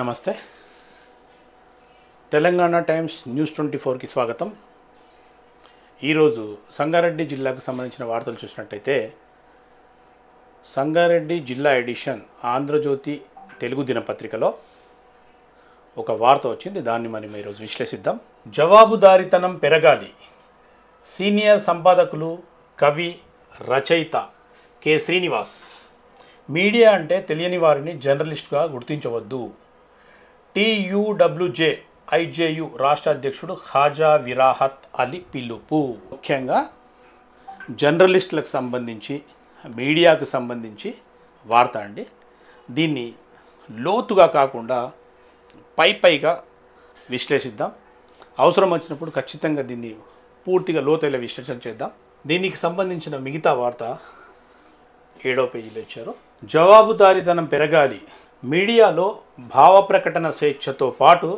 నమస్తే. Telangana times news 24కి స్వాగతం. ఈరోజు సంగారెడ్డి జిల్లాకు సంబంధించిన వార్తలు చూసినట్టయితే సంగారెడ్డి జిల్లా ఎడిషన్ ఆంధ్రజ్యోతి తెలుగు దినపత్రికలో ఒక వార్త వచ్చింది. దాన్ని మనం ఈరోజు విశ్లేషిద్దాం. జవాబుదారీతనం పెరగాలి. సీనియర్ సంపాదకులు, కవి, రచయిత కె శ్రీనివాస్. మీడియా అంటే తెలియని వారిని జర్నలిస్టుగా గుర్తించవద్దు. TUWJ IJU రాష్ట్ర అధ్యక్షుడు ఖాజా విరాహత్ అలీ పిలుపు. ముఖ్యంగా జర్నలిస్టులకు సంబంధించి, మీడియాకు సంబంధించి వార్త అండి. దీన్ని లోతుగా కాకుండా పైగా విశ్లేషిద్దాం. అవసరం వచ్చినప్పుడు ఖచ్చితంగా దీన్ని పూర్తిగా లోతైన విశ్లేషణ చేద్దాం. దీనికి సంబంధించిన మిగతా వార్త 7వ పేజీలో ఇచ్చారు. జవాబుదారీతనం పెరగాలి. మీడియాలో భావ ప్రకటన స్వేచ్ఛతో పాటు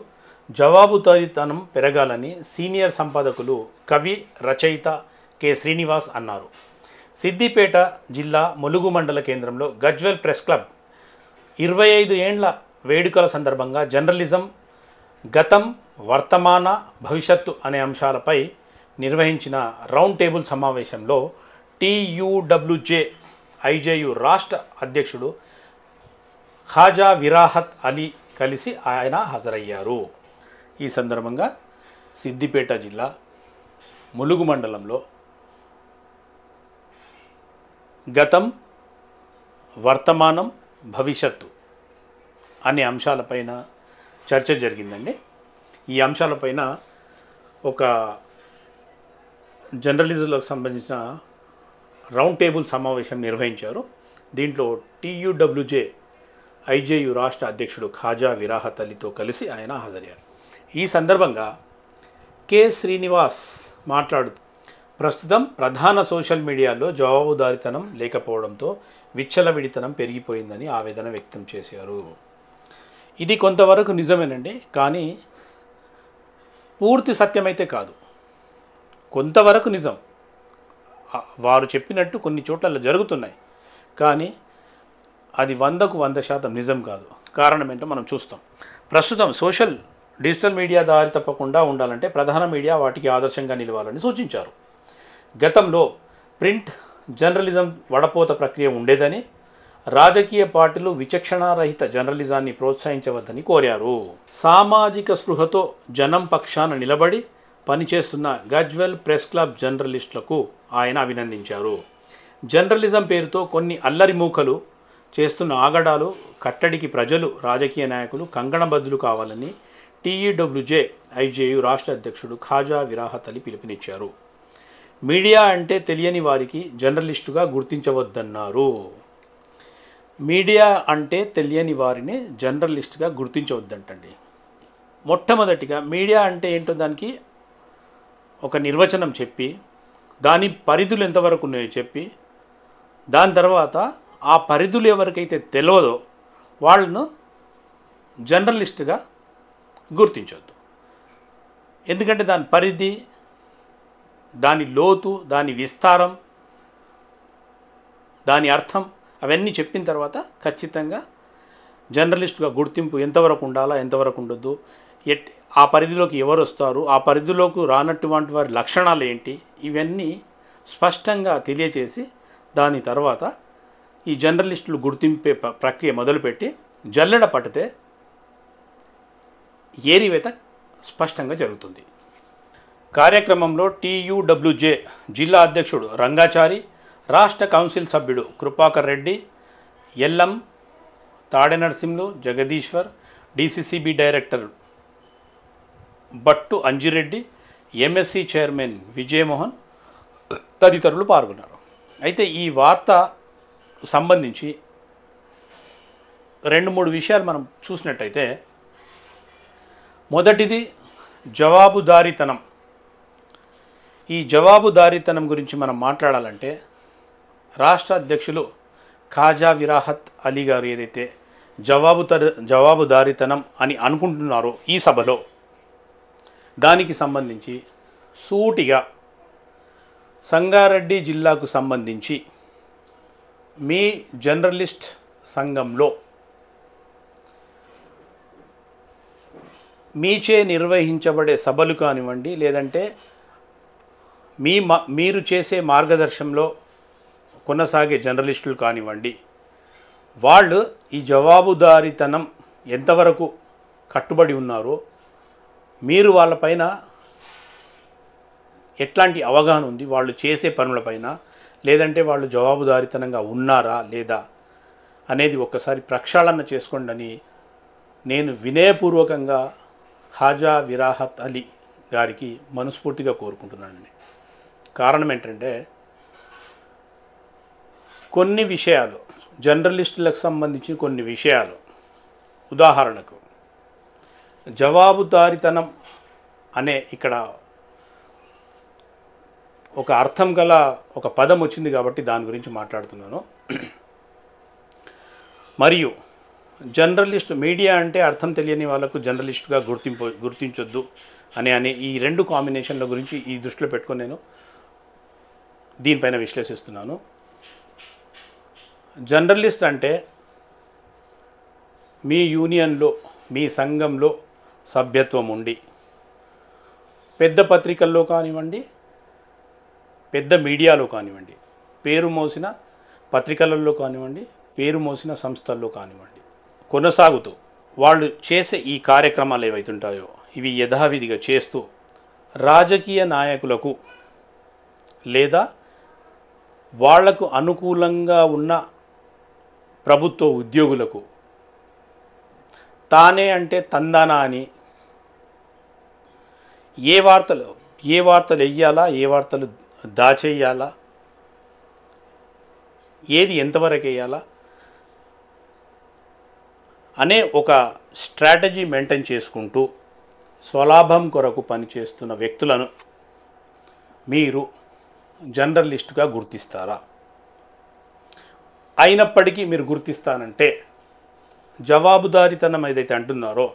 జవాబుదారీతనం పెరగాలని సీనియర్ సంపాదకులు, కవి, రచయిత కె శ్రీనివాస్ అన్నారు. సిద్దిపేట జిల్లా ములుగు మండల కేంద్రంలో గజ్వెల్ ప్రెస్ క్లబ్ 25 ఏండ్ల వేడుకల సందర్భంగా జర్నలిజం గతం, వర్తమాన, భవిష్యత్తు అనే అంశాలపై నిర్వహించిన రౌండ్ టేబుల్ సమావేశంలో TUWJ IJU రాష్ట్ర అధ్యక్షుడు ఖాజా విరాహత్ అలీ కలిసి ఆయన హాజరయ్యారు. ఈ సందర్భంగా సిద్దిపేట జిల్లా ములుగు మండలంలో గతం, వర్తమానం, భవిష్యత్తు అనే అంశాలపైన చర్చ జరిగిందండి. ఈ అంశాలపైన ఒక జర్నలిజంలకు సంబంధించిన రౌండ్ టేబుల్ సమావేశం నిర్వహించారు. దీంట్లో TUWJ IJU రాష్ట్ర అధ్యక్షుడు ఖాజా విరాహత్ అలీతో కలిసి ఆయన హాజరయ్యారు. ఈ సందర్భంగా కె శ్రీనివాస్ మాట్లాడుతూ ప్రస్తుతం ప్రధాన సోషల్ మీడియాలో జవాబుదారీతనం లేకపోవడంతో విచ్చలవిడితనం పెరిగిపోయిందని ఆవేదన వ్యక్తం చేశారు. ఇది కొంతవరకు నిజమేనండి, కానీ పూర్తి సత్యమైతే కాదు. కొంతవరకు నిజం. వారు చెప్పినట్టు కొన్ని చోట్ల జరుగుతున్నాయి, కానీ అది 100కు 100% నిజం కాదు. కారణం ఏంటో మనం చూస్తాం. ప్రస్తుతం డిజిటల్ మీడియా దారి తప్పకుండా ఉండాలంటే ప్రధాన మీడియా వాటికి ఆదర్శంగా నిలవాలని సూచించారు. గతంలో ప్రింట్ జర్నలిజం వడపోత ప్రక్రియ ఉండేదని, రాజకీయ పార్టీలు విచక్షణారహిత జర్నలిజాన్ని ప్రోత్సహించవద్దని కోరారు. సామాజిక స్పృహతో జనం పక్షాన నిలబడి పనిచేస్తున్న గజ్వెల్ ప్రెస్ క్లబ్ జర్నలిస్టులకు ఆయన అభినందించారు. జర్నలిజం పేరుతో కొన్ని అల్లరి మూకలు చేస్తున్న ఆగడాలు కట్టడికి ప్రజలు, రాజకీయ నాయకులు కంకణబద్దులు కావాలని TUWJ IJU రాష్ట్ర అధ్యక్షుడు ఖాజా విరాహత్ అలీ పిలుపునిచ్చారు. మీడియా అంటే తెలియని వారికి జర్నలిస్టుగా గుర్తించవద్దన్నారు. మీడియా అంటే తెలియని వారిని జర్నలిస్టుగా గుర్తించవద్దంటండి. మొట్టమొదటిగా మీడియా అంటే ఏంటో దానికి ఒక నిర్వచనం చెప్పి, దాని పరిధులు ఎంతవరకు ఉన్నాయో చెప్పి, దాని తర్వాత ఆ పరిధులు ఎవరికైతే తెలియదో వాళ్ళను జర్నలిస్టుగా గుర్తించవద్దు. ఎందుకంటే దాని పరిధి, దాని లోతు, దాని విస్తారం, దాని అర్థం అవన్నీ చెప్పిన తర్వాత ఖచ్చితంగా జర్నలిస్టుగా గుర్తింపు ఎంతవరకు ఉండాలా, ఎంతవరకు ఉండొద్దు, ఆ పరిధిలోకి ఎవరు వస్తారు, ఆ పరిధిలోకి రానటువంటి వారి లక్షణాలు ఏంటి, ఇవన్నీ స్పష్టంగా తెలియచేసి దాని తర్వాత ఈ జర్నలిస్టులు గుర్తింపే ప్రక్రియ మొదలుపెట్టి జల్లెడ పడితే ఏరివేత స్పష్టంగా జరుగుతుంది. కార్యక్రమంలో TUWJ జిల్లా అధ్యక్షుడు రంగాచారి, రాష్ట్ర కౌన్సిల్ సభ్యుడు Krupakar Reddy, LM Tadenarsimlu, Jagadishwar, DCCB director Battu Anjireddy, MSC chairman Vijayamohan తదితరులు పాల్గొన్నారు. అయితే ఈ వార్త సంబంధించి 2-3 విషయాలు మనం చూసినట్టయితే, మొదటిది జవాబుదారీతనం. ఈ జవాబుదారీతనం గురించి మనం మాట్లాడాలంటే రాష్ట్ర అధ్యక్షులు ఖాజా విరాహత్ అలీ గారు ఏదైతే జవాబుదారీతనం అని అనుకుంటున్నారో ఈ సభలో, దానికి సంబంధించి సూటిగా సంగారెడ్డి జిల్లాకు సంబంధించి మీ జర్నలిస్ట్ సంఘంలో మీచే నిర్వహించబడే సభలు కానివ్వండి, లేదంటే మీరు చేసే మార్గదర్శనంలో కొనసాగే జర్నలిస్టులు కానివ్వండి, వాళ్ళు ఈ జవాబుదారీతనం ఎంతవరకు కట్టుబడి ఉన్నారో, మీరు వాళ్ళపైన ఎట్లాంటి అవగాహన ఉంది, వాళ్ళు చేసే పనులపైన, లేదంటే వాళ్ళు జవాబుదారీతనంగా ఉన్నారా లేదా అనేది ఒక్కసారి ప్రక్షాళన చేసుకోండి అని నేను వినయపూర్వకంగా హాజా విరాహత్ అలీ గారికి మనస్ఫూర్తిగా కోరుకుంటున్నానండి. కారణం ఏంటంటే కొన్ని విషయాలు, జర్నలిస్టులకు సంబంధించిన కొన్ని విషయాలు, ఉదాహరణకు జవాబుదారీతనం అనే ఇక్కడ ఒక అర్థం గల ఒక పదం వచ్చింది కాబట్టి దాని గురించి మాట్లాడుతున్నాను. మరియు జర్నలిస్ట్, మీడియా అంటే అర్థం తెలియని వాళ్ళకు జర్నలిస్టుగా గుర్తించొద్దు అనే ఈ రెండు కాంబినేషన్ల గురించి ఈ దృష్టిలో పెట్టుకొని నేను దీనిపైన విశ్లేషిస్తున్నాను. జర్నలిస్ట్ అంటే మీ యూనియన్లో, మీ సంఘంలో సభ్యత్వం ఉండి, పెద్ద పత్రికల్లో కానివ్వండి, పెద్ద మీడియాలో కానివ్వండి, పేరు మోసిన పత్రికలలో కానివ్వండి, పేరు మోసిన సంస్థల్లో కానివ్వండి, కొనసాగుతూ వాళ్ళు చేసే ఈ కార్యక్రమాలు ఏవైతుంటాయో ఇవి యథావిధిగా చేస్తూ రాజకీయ నాయకులకు లేదా వాళ్లకు అనుకూలంగా ఉన్న ప్రభుత్వ ఉద్యోగులకు తానే అంటే తందానా అని ఏ వార్తలు వెయ్యాలా, ఏ వార్తలు దాచేయాలా, ఏది ఎంతవరకు వేయాలా అనే ఒక స్ట్రాటజీ మెయింటైన్ చేసుకుంటూ స్వలాభం కొరకు పనిచేస్తున్న వ్యక్తులను మీరు జర్నలిస్టుగా గుర్తిస్తారా? అయినప్పటికీ మీరు గుర్తిస్తానంటే జవాబుదారీతనం ఏదైతే అంటున్నారో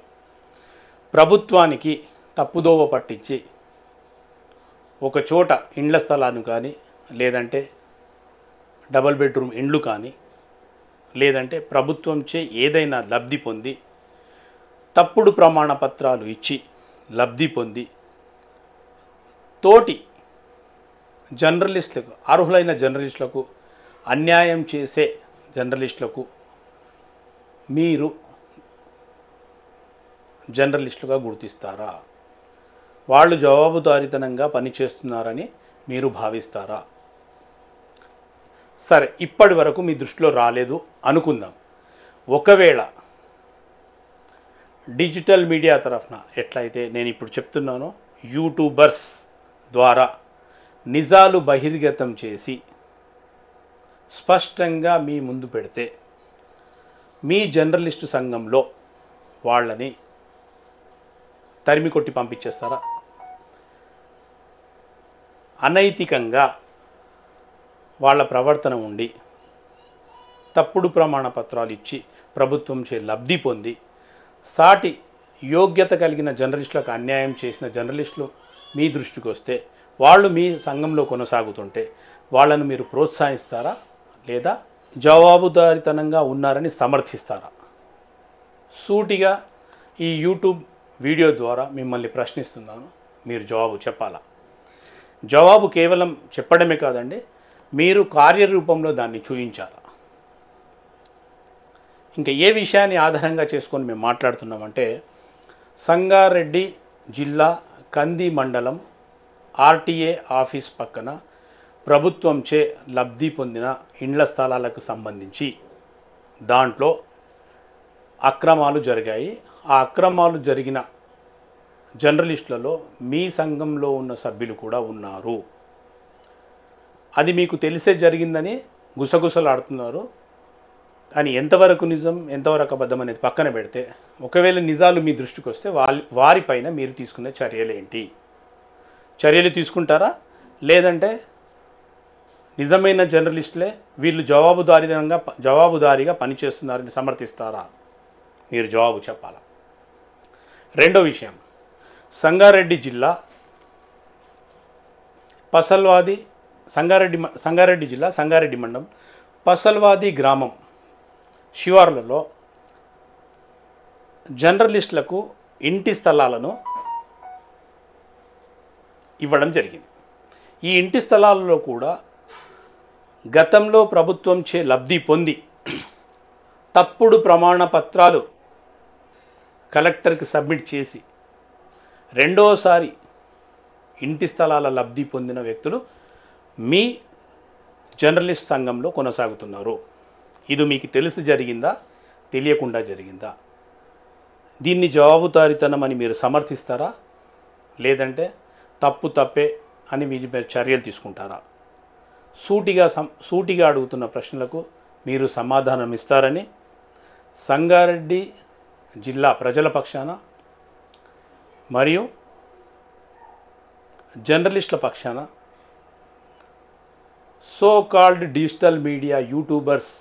ప్రభుత్వానికి తప్పుదోవ పట్టించి ఒక చోట ఇండ్ల స్థలాన్ని కానీ, లేదంటే డబుల్ బెడ్రూమ్ ఇండ్లు కానీ, లేదంటే ప్రభుత్వంచే ఏదైనా లబ్ధి పొంది తప్పుడు ప్రమాణ పత్రాలు ఇచ్చి లబ్ధి పొంది తోటి జర్నలిస్టులకు, అర్హులైన జర్నలిస్టులకు అన్యాయం చేసే జర్నలిస్టులకు మీరు జర్నలిస్టులుగా గుర్తిస్తారా? వాళ్ళు జవాబుదారీతనంగా పనిచేస్తున్నారని మీరు భావిస్తారా? సరే, ఇప్పటి వరకు మీ దృష్టిలో రాలేదు అనుకుందాం. ఒకవేళ డిజిటల్ మీడియా తరఫున ఎట్లయితే నేను ఇప్పుడు చెప్తున్నానో యూట్యూబర్స్ ద్వారా నిజాలు బహిర్గతం చేసి స్పష్టంగా మీ ముందు పెడితే మీ జర్నలిస్టు సంఘంలో వాళ్ళని తరిమి కొట్టి పంపించేస్తారా? అనైతికంగా వాళ్ళ ప్రవర్తన ఉండి తప్పుడు ప్రమాణ పత్రాలు ఇచ్చి ప్రభుత్వం చే లబ్ధి పొంది సాటి యోగ్యత కలిగిన జర్నలిస్టులకు అన్యాయం చేసిన జర్నలిస్టులు మీ దృష్టికి వస్తే వాళ్ళు మీ సంఘంలో కొనసాగుతుంటే వాళ్ళను మీరు ప్రోత్సహిస్తారా లేదా జవాబుదారీతనంగా ఉన్నారని సమర్థిస్తారా? సూటిగా ఈ యూట్యూబ్ వీడియో ద్వారా మిమ్మల్ని ప్రశ్నిస్తున్నాను. మీరు జవాబు చెప్పాలా? జవాబు కేవలం చెప్పడమే కాదండి, మీరు కార్యరూపంలో దాన్ని చూపించాలా. ఇంకా ఏ విషయాన్ని ఆధారంగా చేసుకొని మేము మాట్లాడుతున్నామంటే సంగారెడ్డి జిల్లా కంది మండలం ఆర్టీఏ ఆఫీస్ పక్కన ప్రభుత్వంచే లబ్ధి పొందిన ఇండ్ల స్థలాలకు సంబంధించి దాంట్లో అక్రమాలు జరిగాయి. ఆ అక్రమాలు జరిగిన జర్నలిస్టులలో మీ సంఘంలో ఉన్న సభ్యులు కూడా ఉన్నారు. అది మీకు తెలిసే జరిగిందని గుసగుసలాడుతున్నారు. కానీ ఎంతవరకు నిజం, ఎంతవరకు అబద్ధం అనేది పక్కన పెడితే, ఒకవేళ నిజాలు మీ దృష్టికి వస్తే వారిపైన మీరు తీసుకునే చర్యలు ఏంటి? చర్యలు తీసుకుంటారా? లేదంటే నిజమైన జర్నలిస్టులే వీళ్ళు జవాబుదారీగా పనిచేస్తున్నారని సమర్థిస్తారా? మీరు జవాబు చెప్పాలా. రెండో విషయం, సంగారెడ్డి జిల్లా సంగారెడ్డి జిల్లా సంగారెడ్డి మండలం పసల్వాది గ్రామం శివార్లలో జర్నలిస్టులకు ఇంటి స్థలాలను ఇవ్వడం జరిగింది. ఈ ఇంటి స్థలాలలో కూడా గతంలో ప్రభుత్వం చే లబ్ధి పొంది తప్పుడు ప్రమాణ పత్రాలు కలెక్టర్కి సబ్మిట్ చేసి రెండోసారి ఇంటి స్థలాల లబ్ధి పొందిన వ్యక్తులు మీ జర్నలిస్ట్ సంఘంలో కొనసాగుతున్నారు. ఇది మీకు తెలిసి జరిగిందా, తెలియకుండా జరిగిందా? దీన్ని జవాబుదారీతనం అని మీరు సమర్థిస్తారా, లేదంటే తప్పే అని మీరు చర్యలు తీసుకుంటారా? సూటిగా అడుగుతున్న ప్రశ్నలకు మీరు సమాధానం ఇస్తారని సంగారెడ్డి జిల్లా ప్రజల పక్షాన మరియు జర్నలిస్టుల పక్షాన so called digital media YouTubers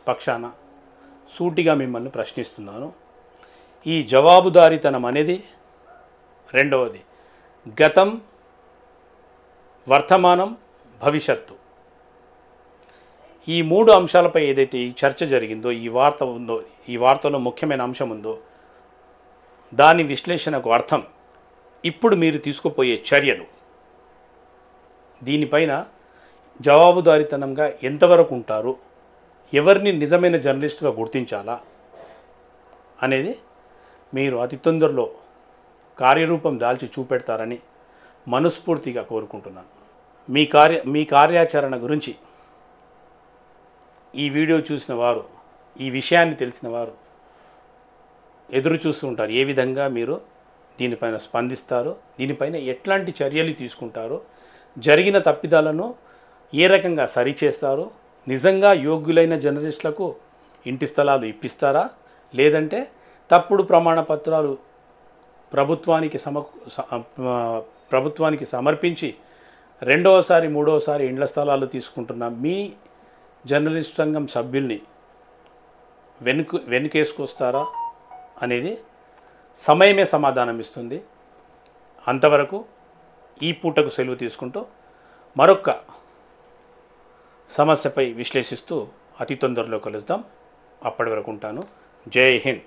పక్షాన సూటిగా మిమ్మల్ని ప్రశ్నిస్తున్నాను. ఈ జవాబుదారీతనం అనేది రెండవది, గతం, వర్తమానం, భవిష్యత్తు, ఈ మూడు అంశాలపై ఏదైతే ఈ చర్చ జరిగిందో, ఈ వార్తలో ముఖ్యమైన అంశం ఉందో దాని విశ్లేషణకు అర్థం ఇప్పుడు మీరు తీసుకుపోయే చర్యలు, దీనిపైన జవాబుదారీతనంగా ఎంతవరకు ఉంటారు, ఎవరిని నిజమైన జర్నలిస్ట్గా గుర్తించాలా అనేది మీరు అతి తొందరలో కార్యరూపం దాల్చి చూపెడతారని మనస్ఫూర్తిగా కోరుకుంటున్నాను. మీ కార్యాచరణ గురించి ఈ వీడియో చూసిన వారు, ఈ విషయాన్ని తెలిసిన వారు ఎదురు చూస్తూ ఉంటారు. ఏ విధంగా మీరు దీనిపైన స్పందిస్తారు, దీనిపైన ఎట్లాంటి చర్యలు తీసుకుంటారో, జరిగిన తప్పిదాలను ఏ రకంగా సరిచేస్తారు, నిజంగా యోగ్యులైన జర్నలిస్టులకు ఇంటి స్థలాలు ఇప్పిస్తారా, లేదంటే తప్పుడు ప్రమాణ పత్రాలు ప్రభుత్వానికి సమర్పించి రెండవసారి మూడవసారి ఇండ్ల స్థలాలు తీసుకుంటున్న మీ జర్నలిస్ట్ సంఘం సభ్యుల్ని వెనుకేసుకొస్తారా అనేది సమయమే సమాధానం ఇస్తుంది. అంతవరకు ఈ పూటకు సెలవు తీసుకుంటూ మరొక సమస్యపై విశ్లేషిస్తూ అతి తొందరలో కలుద్దాం. అప్పటి వరకు ఉంటాను. జై హింద్.